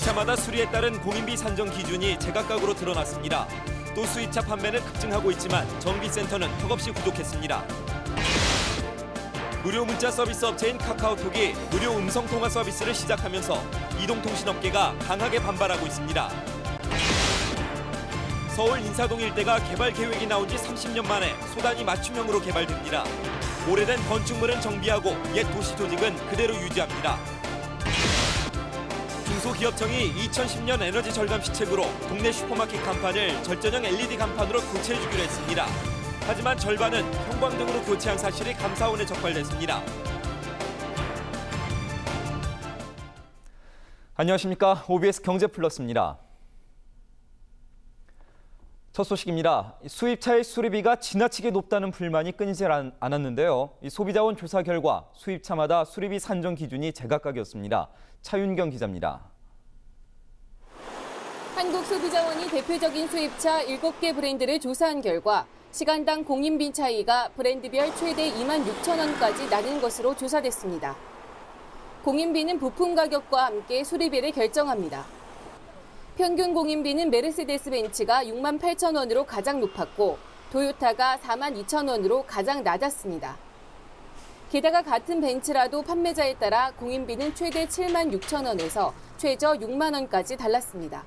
수입차마다 수리에 따른 공인비 산정 기준이 제각각으로 드러났습니다. 또 수입차 판매는 급증하고 있지만 정비센터는 턱없이 부족했습니다. 무료 문자 서비스 업체인 카카오톡이 무료 음성통화 서비스를 시작하면서 이동통신업계가 강하게 반발하고 있습니다. 서울 인사동 일대가 개발 계획이 나온 지 30년 만에 소단위 맞춤형으로 개발됩니다. 오래된 건축물은 정비하고 옛 도시 조직은 그대로 유지합니다. 중소기업청이 2010년 에너지 절감 시책으로 동네 슈퍼마켓 간판을 절전형 LED 간판으로 교체해주기로 했습니다. 하지만 절반은 형광등으로 교체한 사실이 감사원에 적발됐습니다. 안녕하십니까. OBS 경제플러스입니다. 첫 소식입니다. 수입차의 수리비가 지나치게 높다는 불만이 끊이질 않았는데요. 소비자원 조사 결과 수입차마다 수리비 산정 기준이 제각각이었습니다. 차윤경 기자입니다. 한국소비자원이 대표적인 수입차 7개 브랜드를 조사한 결과 시간당 공인비 차이가 브랜드별 최대 26,000원까지 나는 것으로 조사됐습니다. 공인비는 부품 가격과 함께 수리비를 결정합니다. 평균 공인비는 메르세데스 벤츠가 68,000원으로 가장 높았고 도요타가 42,000원으로 가장 낮았습니다. 게다가 같은 벤츠라도 판매자에 따라 공인비는 최대 76,000원에서 최저 6만 원까지 달랐습니다.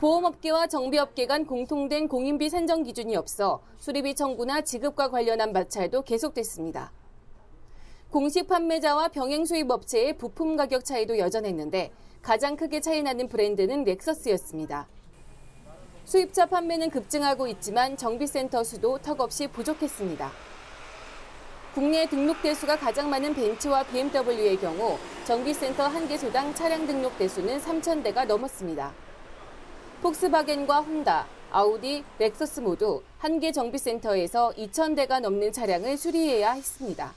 보험업계와 정비업계 간 공통된 공인비 산정 기준이 없어 수리비 청구나 지급과 관련한 마찰도 계속됐습니다. 공식 판매자와 병행 수입 업체의 부품 가격 차이도 여전했는데 가장 크게 차이 나는 브랜드는 렉서스였습니다. 수입차 판매는 급증하고 있지만 정비센터 수도 턱없이 부족했습니다. 국내 등록 대수가 가장 많은 벤츠와 BMW의 경우 정비센터 한 개소당 차량 등록 대수는 3,000대가 넘었습니다. 폭스바겐과 혼다, 아우디, 렉서스 모두 한 개 정비센터에서 2,000대가 넘는 차량을 수리해야 했습니다.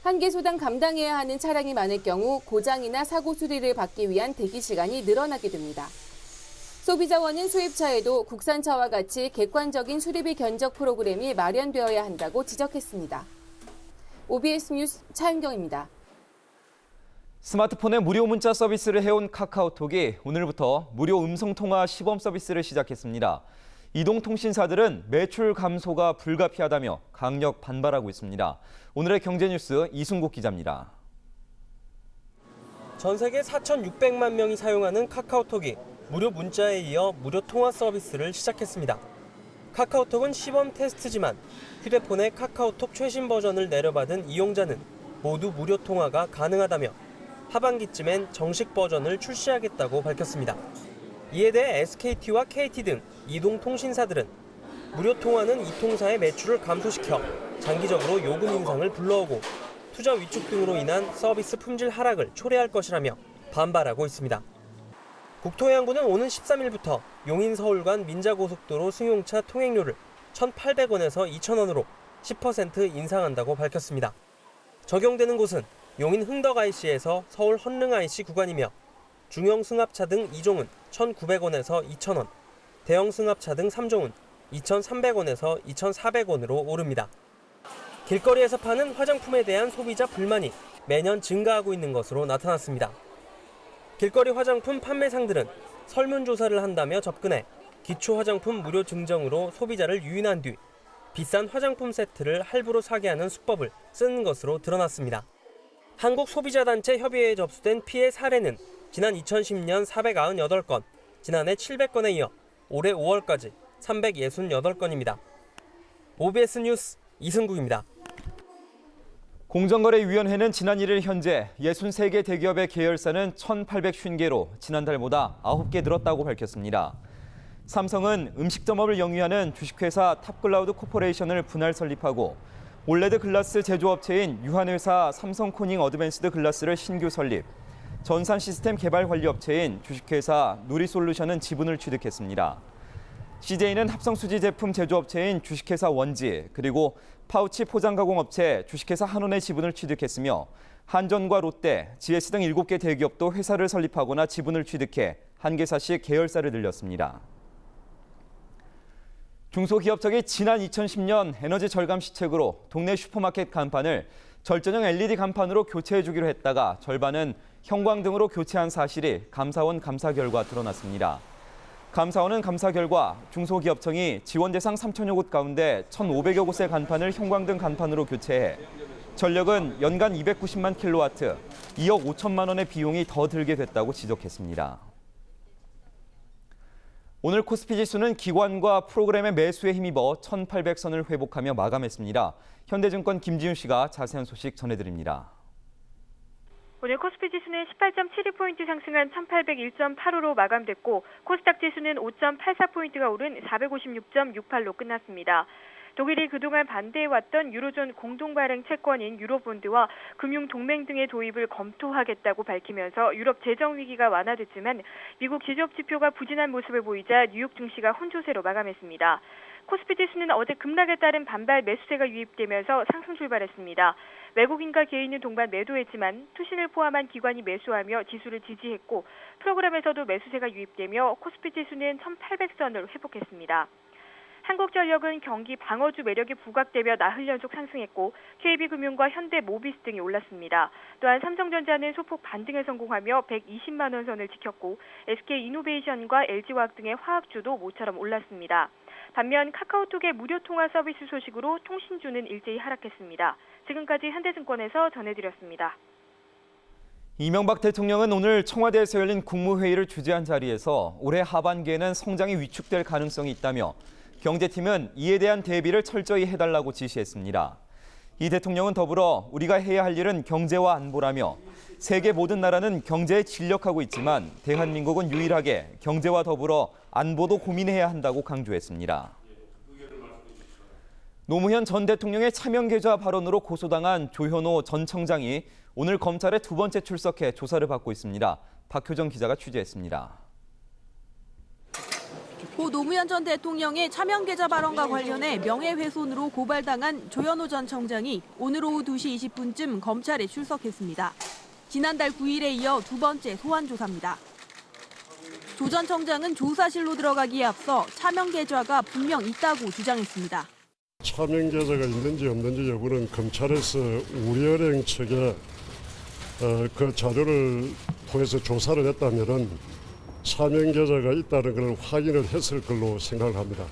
한 개소당 감당해야 하는 차량이 많을 경우 고장이나 사고 수리를 받기 위한 대기 시간이 늘어나게 됩니다. 소비자원은 수입차에도 국산차와 같이 객관적인 수리비 견적 프로그램이 마련되어야 한다고 지적했습니다. OBS 뉴스 차윤경입니다. 스마트폰에 무료 문자 서비스를 해온 카카오톡이 오늘부터 무료 음성통화 시범 서비스를 시작했습니다. 이동통신사들은 매출 감소가 불가피하다며 강력 반발하고 있습니다. 오늘의 경제뉴스 이순국 기자입니다. 전 세계 4,600만 명이 사용하는 카카오톡이 무료 문자에 이어 무료 통화 서비스를 시작했습니다. 카카오톡은 시범 테스트지만 휴대폰에 카카오톡 최신 버전을 내려받은 이용자는 모두 무료 통화가 가능하다며 하반기쯤엔 정식 버전을 출시하겠다고 밝혔습니다. 이에 대해 SKT와 KT 등 이동통신사들은 무료 통화는 이통사의 매출을 감소시켜 장기적으로 요금 인상을 불러오고 투자 위축 등으로 인한 서비스 품질 하락을 초래할 것이라며 반발하고 있습니다. 국토해양부는 오는 13일부터 용인 서울 간 민자고속도로 승용차 통행료를 1,800원에서 2,000원으로 10% 인상한다고 밝혔습니다. 적용되는 곳은 용인 흥덕 IC에서 서울 헌릉 IC 구간이며 중형 승합차 등 2종은 1,900원에서 2,000원, 대형 승합차 등 3종은 2,300원에서 2,400원으로 오릅니다. 길거리에서 파는 화장품에 대한 소비자 불만이 매년 증가하고 있는 것으로 나타났습니다. 길거리 화장품 판매상들은 설문조사를 한다며 접근해 기초 화장품 무료 증정으로 소비자를 유인한 뒤 비싼 화장품 세트를 할부로 사게 하는 수법을 쓰는 것으로 드러났습니다. 한국소비자단체 협의회에 접수된 피해 사례는 지난 2010년 498건, 지난해 700건에 이어 올해 5월까지 368건입니다. OBS 뉴스 이승국입니다. 공정거래위원회는 지난 1일 현재 63개 대기업의 계열사는 1,850개로 지난달보다 9개 늘었다고 밝혔습니다. 삼성은 음식점업을 영위하는 주식회사 탑클라우드 코퍼레이션을 분할 설립하고 올레드 글라스 제조업체인 유한회사 삼성코닝 어드밴스드 글라스를 신규 설립, 전산 시스템 개발 관리업체인 주식회사 누리솔루션은 지분을 취득했습니다. CJ는 합성수지 제품 제조업체인 주식회사 원지, 그리고 파우치 포장가공업체 주식회사 한원의 지분을 취득했으며 한전과 롯데, GS 등 7개 대기업도 회사를 설립하거나 지분을 취득해 한 개사씩 계열사를 늘렸습니다. 중소기업청이 지난 2010년 에너지 절감 시책으로 동네 슈퍼마켓 간판을 절전형 LED 간판으로 교체해주기로 했다가 절반은 형광등으로 교체한 사실이 감사원 감사 결과 드러났습니다. 감사원은 감사 결과 중소기업청이 지원 대상 3천여 곳 가운데 1,500여 곳의 간판을 형광등 간판으로 교체해 전력은 연간 290만 킬로와트, 2억 5천만 원의 비용이 더 들게 됐다고 지적했습니다. 오늘 코스피 지수는 기관과 프로그램의 매수에 힘입어 1,800선을 회복하며 마감했습니다. 현대증권 김지윤 씨가 자세한 소식 전해드립니다. 오늘 코스피 지수는 18.72포인트 상승한 1801.85로 마감됐고 코스닥 지수는 5.84포인트가 오른 456.68로 끝났습니다. 독일이 그동안 반대해왔던 유로존 공동발행 채권인 유로본드와 금융동맹 등의 도입을 검토하겠다고 밝히면서 유럽 재정위기가 완화됐지만 미국 지적지표가 부진한 모습을 보이자 뉴욕 증시가 혼조세로 마감했습니다. 코스피 지수는 어제 급락에 따른 반발 매수세가 유입되면서 상승 출발했습니다. 외국인과 개인은 동반 매도했지만 투신을 포함한 기관이 매수하며 지수를 지지했고 프로그램에서도 매수세가 유입되며 코스피 지수는 1,800선을 회복했습니다. 한국전력은 경기 방어주 매력이 부각되며 나흘 연속 상승했고 KB금융과 현대모비스 등이 올랐습니다. 또한 삼성전자는 소폭 반등에 성공하며 120만 원 선을 지켰고 SK이노베이션과 LG화학 등의 화학주도 모처럼 올랐습니다. 반면 카카오톡의 무료 통화 서비스 소식으로 통신주는 일제히 하락했습니다. 지금까지 현대증권에서 전해드렸습니다. 이명박 대통령은 오늘 청와대에서 열린 국무회의를 주재한 자리에서 올해 하반기에는 성장이 위축될 가능성이 있다며 경제팀은 이에 대한 대비를 철저히 해달라고 지시했습니다. 이 대통령은 더불어 우리가 해야 할 일은 경제와 안보라며 세계 모든 나라는 경제에 진력하고 있지만 대한민국은 유일하게 경제와 더불어 안보도 고민해야 한다고 강조했습니다. 노무현 전 대통령의 차명계좌 발언으로 고소당한 조현오 전 청장이 오늘 검찰에 두 번째 출석해 조사를 받고 있습니다. 박효정 기자가 취재했습니다. 고 노무현 전 대통령의 차명계좌 발언과 관련해 명예훼손으로 고발당한 조현오 전 청장이 오늘 오후 2시 20분쯤 검찰에 출석했습니다. 지난달 9일에 이어 두 번째 소환 조사입니다. 조 전 청장은 조사실로 들어가기에 앞서 차명계좌가 분명 있다고 주장했습니다. 차명계좌가 있는지 없는지 여부는 검찰에서 우리은행 측에 그 자료를 통해서 조사를 했다면은 차명계좌가 있다는 걸 확인을 했을 걸로 생각합니다.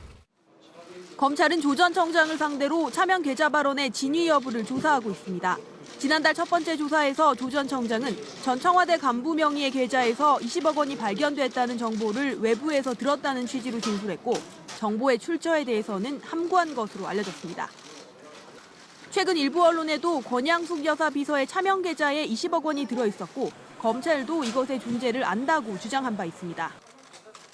검찰은 조 전 청장을 상대로 차명계좌 발언의 진위 여부를 조사하고 있습니다. 지난달 첫 번째 조사에서 조 전 청장은 전 청와대 간부 명의의 계좌에서 20억 원이 발견됐다는 정보를 외부에서 들었다는 취지로 진술했고 정보의 출처에 대해서는 함구한 것으로 알려졌습니다. 최근 일부 언론에도 권양숙 여사 비서의 차명계좌에 20억 원이 들어있었고 검찰도 이것의 존재를 안다고 주장한 바 있습니다.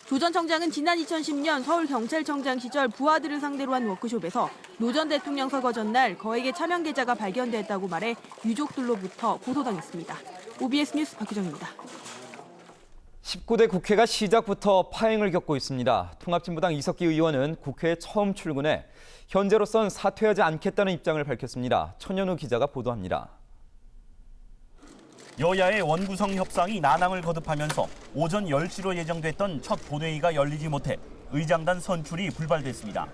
조 전 청장은 지난 2010년 서울경찰청장 시절 부하들을 상대로 한 워크숍에서 노 전 대통령 서거 전날 거액의 차명계좌가 발견됐다고 말해 유족들로부터 고소당했습니다. OBS 뉴스 박효정입니다. 19대 국회가 시작부터 파행을 겪고 있습니다. 통합진보당 이석기 의원은 국회에 처음 출근해 현재로선 사퇴하지 않겠다는 입장을 밝혔습니다. 천연우 기자가 보도합니다. 여야의 원구성 협상이 난항을 거듭하면서 오전 10시로 예정됐던 첫 본회의가 열리지 못해 의장단 선출이 불발됐습니다.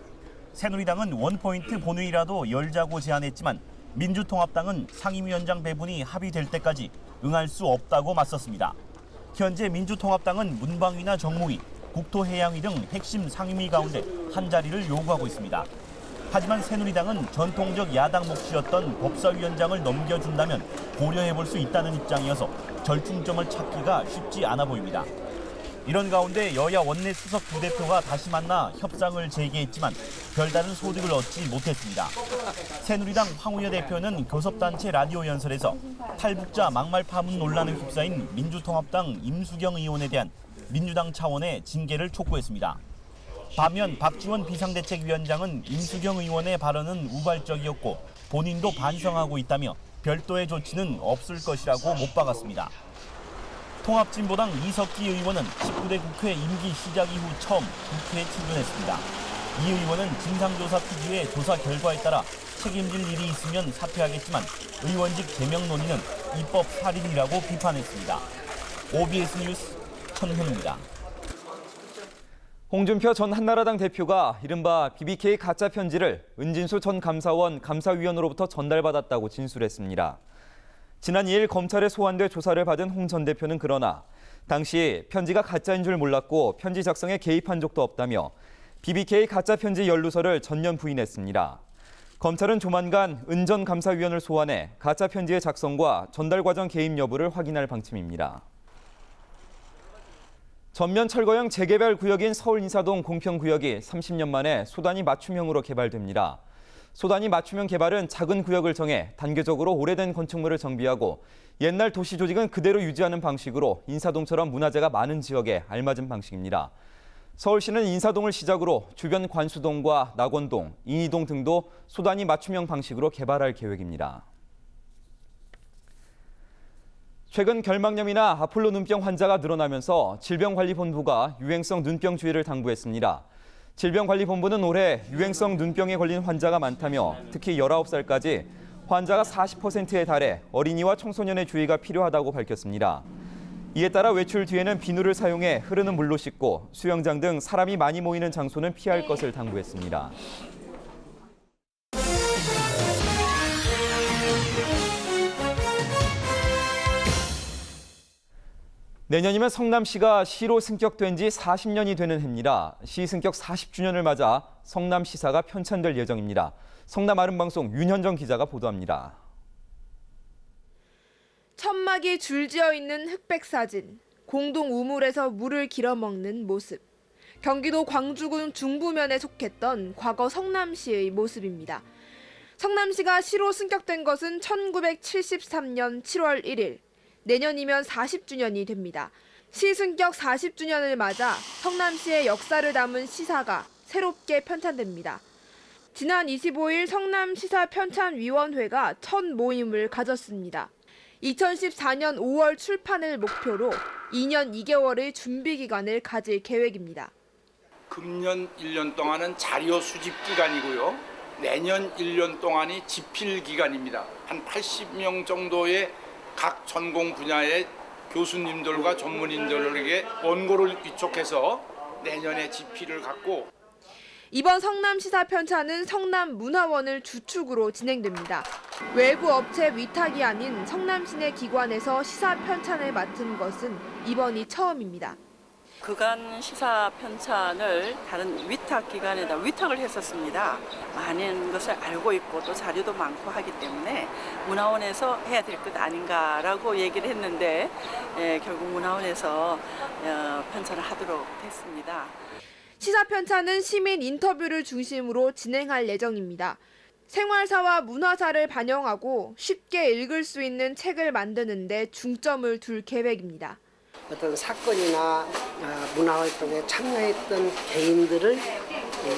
새누리당은 원포인트 본회의라도 열자고 제안했지만 민주통합당은 상임위원장 배분이 합의될 때까지 응할 수 없다고 맞섰습니다. 현재 민주통합당은 문방위나 정무위, 국토해양위 등 핵심 상임위 가운데 한 자리를 요구하고 있습니다. 하지만 새누리당은 전통적 야당 몫이었던 법사위원장을 넘겨준다면 고려해볼 수 있다는 입장이어서 절충점을 찾기가 쉽지 않아 보입니다. 이런 가운데 여야 원내 수석 부대표가 다시 만나 협상을 재개했지만 별다른 소득을 얻지 못했습니다. 새누리당 황우여 대표는 교섭단체 라디오 연설에서 탈북자 막말 파문 논란에 휩싸인 민주통합당 임수경 의원에 대한 민주당 차원의 징계를 촉구했습니다. 반면 박지원 비상대책위원장은 임수경 의원의 발언은 우발적이었고 본인도 반성하고 있다며 별도의 조치는 없을 것이라고 못 박았습니다. 통합진보당 이석기 의원은 19대 국회 임기 시작 이후 처음 국회에 출근했습니다. 이 의원은 진상조사 특유의 조사 결과에 따라 책임질 일이 있으면 사퇴하겠지만 의원직 제명 논의는 입법 살인이라고 비판했습니다. OBS 뉴스 천현우입니다. 홍준표 전 한나라당 대표가 이른바 BBK 가짜 편지를 은진수 전 감사원 감사위원으로부터 전달받았다고 진술했습니다. 지난 2일 검찰에 소환돼 조사를 받은 홍 전 대표는 그러나 당시 편지가 가짜인 줄 몰랐고 편지 작성에 개입한 적도 없다며 BBK 가짜 편지 연루서를 전면 부인했습니다. 검찰은 조만간 은전감사위원을 소환해 가짜 편지의 작성과 전달 과정 개입 여부를 확인할 방침입니다. 전면 철거형 재개발 구역인 서울 인사동 공평구역이 30년 만에 소단위 맞춤형으로 개발됩니다. 소단위 맞춤형 개발은 작은 구역을 정해 단계적으로 오래된 건축물을 정비하고 옛날 도시 조직은 그대로 유지하는 방식으로 인사동처럼 문화재가 많은 지역에 알맞은 방식입니다. 서울시는 인사동을 시작으로 주변 관수동과 낙원동, 인이동 등도 소단위 맞춤형 방식으로 개발할 계획입니다. 최근 결막염이나 아폴로 눈병 환자가 늘어나면서 질병관리본부가 유행성 눈병 주의를 당부했습니다. 질병관리본부는 올해 유행성 눈병에 걸린 환자가 많다며 특히 19살까지 환자가 40%에 달해 어린이와 청소년의 주의가 필요하다고 밝혔습니다. 이에 따라 외출 뒤에는 비누를 사용해 흐르는 물로 씻고 수영장 등 사람이 많이 모이는 장소는 피할 것을 당부했습니다. 내년이면 성남시가 시로 승격된 지 40년이 되는 해입니다. 시 승격 40주년을 맞아 성남시사가 편찬될 예정입니다. 성남 아름방송 윤현정 기자가 보도합니다. 천막이 줄지어 있는 흑백 사진, 공동 우물에서 물을 길어 먹는 모습. 경기도 광주군 중부면에 속했던 과거 성남시의 모습입니다. 성남시가 시로 승격된 것은 1973년 7월 1일. 내년이면 40주년이 됩니다. 시 승격 40주년을 맞아 성남시의 역사를 담은 시사가 새롭게 편찬됩니다. 지난 25일 성남시사 편찬위원회가 첫 모임을 가졌습니다. 2014년 5월 출판을 목표로 2년 2개월의 준비 기간을 가질 계획입니다. 금년 1년 동안은 자료 수집 기간이고요. 내년 1년 동안이 집필 기간입니다. 한 80명 정도의 각 전공 분야의 교수님들과 전문인들에게 원고를 위촉해서 내년에 집필을 갖고 이번 성남시사 편찬은 성남문화원을 주축으로 진행됩니다. 외부 업체 위탁이 아닌 성남시내 기관에서 시사 편찬을 맡은 것은 이번이 처음입니다. 그간 시사 편찬을 다른 위탁 기관에다 위탁을 했었습니다. 많은 것을 알고 있고 또 자료도 많고 하기 때문에 문화원에서 해야 될 것 아닌가라고 얘기를 했는데 결국 문화원에서 편찬을 하도록 됐습니다. 시사 편찬은 시민 인터뷰를 중심으로 진행할 예정입니다. 생활사와 문화사를 반영하고 쉽게 읽을 수 있는 책을 만드는 데 중점을 둘 계획입니다. 어떤 사건이나 문화활동에 참여했던 개인들을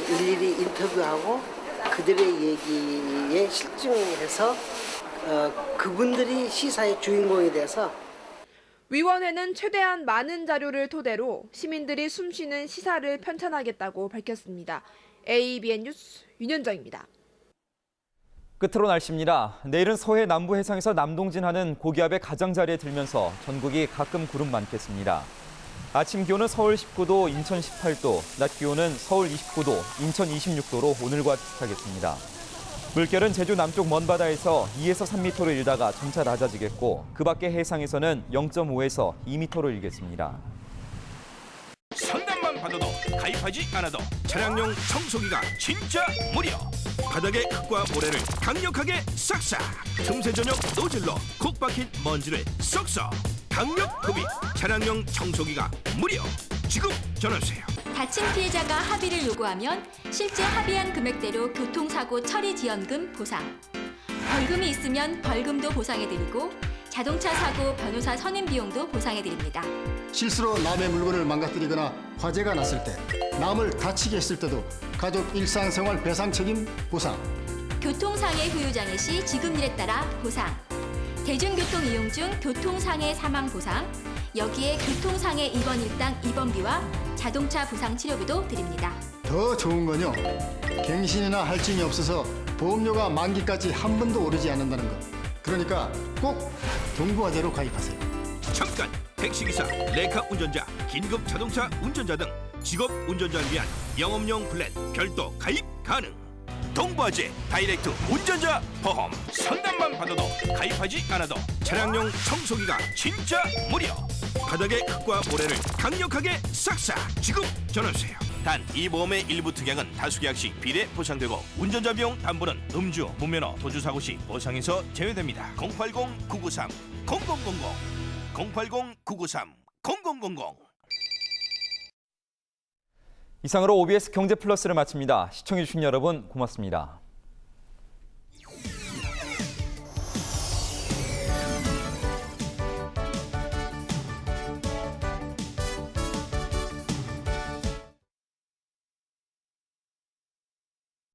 일일이 인터뷰하고 그들의 얘기에 실증해서 그분들이 시사의 주인공이 돼서 위원회는 최대한 많은 자료를 토대로 시민들이 숨쉬는 시사를 편찬하겠다고 밝혔습니다. ABN 뉴스 윤현정입니다. 끝으로 날씨입니다. 내일은 서해 남부 해상에서 남동진하는 고기압의 가장자리에 들면서 전국이 가끔 구름 많겠습니다. 아침 기온은 서울 19도, 인천 18도, 낮 기온은 서울 29도, 인천 26도로 오늘과 비슷하겠습니다. 물결은 제주 남쪽 먼바다에서 2에서 3m로 일다가 점차 낮아지겠고 그 밖의 해상에서는 0.5에서 2m로 일겠습니다. 상담만 받아도 가입하지 않아도 차량용 청소기가 진짜 무료. 바닥의 흙과 모래를 강력하게 싹싹. 틈새 전용 노즐로 콕 박힌 먼지를 쏙쏙. 강력 흡입 차량용 청소기가 무료. 지금 전화주세요. 다친 피해자가 합의를 요구하면 실제 합의한 금액대로 교통사고 처리 지원금 보상. 벌금이 있으면 벌금도 보상해드리고 자동차 사고 변호사 선임 비용도 보상해드립니다. 실수로 남의 물건을 망가뜨리거나 화재가 났을 때, 남을 다치게 했을 때도 가족 일상생활 배상 책임 보상. 교통상해 후유장애 시 지급률에 따라 보상. 대중교통 이용 중 교통상해 사망 보상. 여기에 교통상해 입원 일당 입원비와 자동차 부상 치료비도 드립니다. 더 좋은 건요, 갱신이나 할증이 없어서 보험료가 만기까지 한 번도 오르지 않는다는 것. 그러니까 꼭 동부화재로 가입하세요. 잠깐! 택시기사, 레카 운전자, 긴급 자동차 운전자 등 직업 운전자를 위한 영업용 플랜 별도 가입 가능. 동부화재 다이렉트 운전자 보험. 상담만 받아도 가입하지 않아도 차량용 청소기가 진짜 무료. 바닥의 흙과 모래를 강력하게 싹싹. 지금 전화주세요. 단 이 보험의 일부 특약은 다수 계약 시 비례 보상되고 운전자 비용 담보는 음주, 무면허, 도주사고 시 보상에서 제외됩니다. 080-993-0000 080-993-0000. 이상으로 OBS 경제 플러스를 마칩니다. 시청해주신 여러분 고맙습니다.